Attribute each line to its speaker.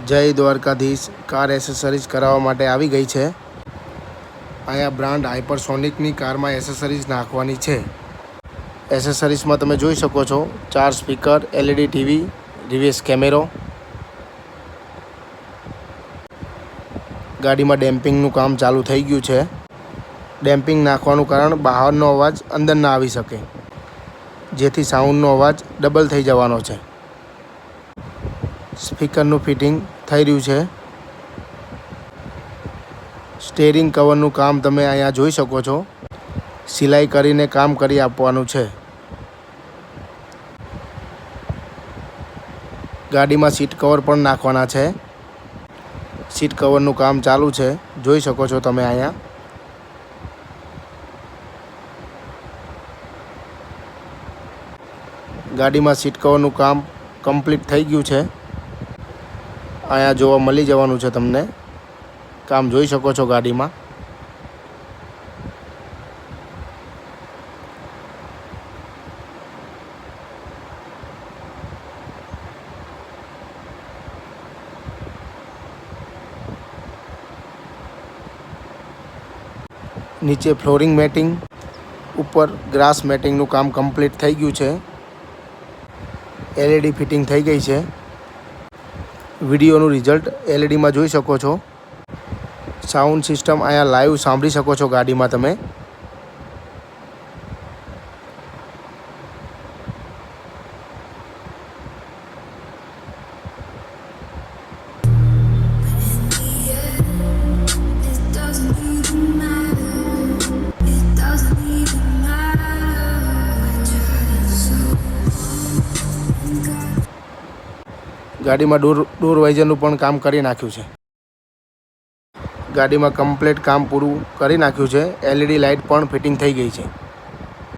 Speaker 1: જય Dwarkadhish car accessories કરાવવા માટે આવી ગઈ છે। અહીંયા બ્રાન્ડ હાઇપરસોનિકની કારમાં એસેસરીઝ નાખવાની છે। એસેસરીઝમાં તમે જોઈ શકો છો 4 સ્પીકર, LED ટીવી, રિવર્સ કેમેરો। ગાડીમાં ડેમ્પિંગનું કામ ચાલુ થઈ ગયું છે। ડેમ્પિંગ નાખવાનું કારણ બહારનો અવાજ અંદર ના આવી શકે, જેથી સાઉન્ડનો અવાજ ડબલ થઈ જવાનો છે। સ્પીકરનું ફિટિંગ થઈ રહ્યું છે। સ્ટીયરિંગ કવરનું કામ તમે અહીંયા જોઈ શકો છો, સિલાઈ કરીને કામ કરી આપવાનું છે। ગાડીમાં સીટ કવર પણ નાખવાના છે। સીટ કવરનું કામ ચાલુ છે, જોઈ શકો છો તમે અહીંયા। ગાડીમાં સીટ કવરનું કામ કમ્પ્લીટ થઈ ગયું છે। અહીંયા જોવા મળી જવાનું છે તમને, કામ જોઈ શકો છો ગાડીમાં। નીચે ફ્લોરિંગ મેટિંગ, ઉપર ગ્રાસ મેટિંગનું કામ કમ્પ્લીટ થઈ ગયું છે। LED ફિટિંગ થઈ ગઈ છે। વિડીયોનું રિઝલ્ટ LEDમાં જોઈ શકો છો। સાઉન્ડ સિસ્ટમ અહીંયા લાઈવ સાંભળી શકો છો ગાડીમાં તમે। ગાડીમાં ડોર વાઇઝરનું પણ કામ કરી નાખ્યું છે। ગાડીમાં કમ્પ્લીટ કામ પૂરું કરી નાખ્યું છે। LED લાઇટ પણ ફિટિંગ થઈ ગઈ છે।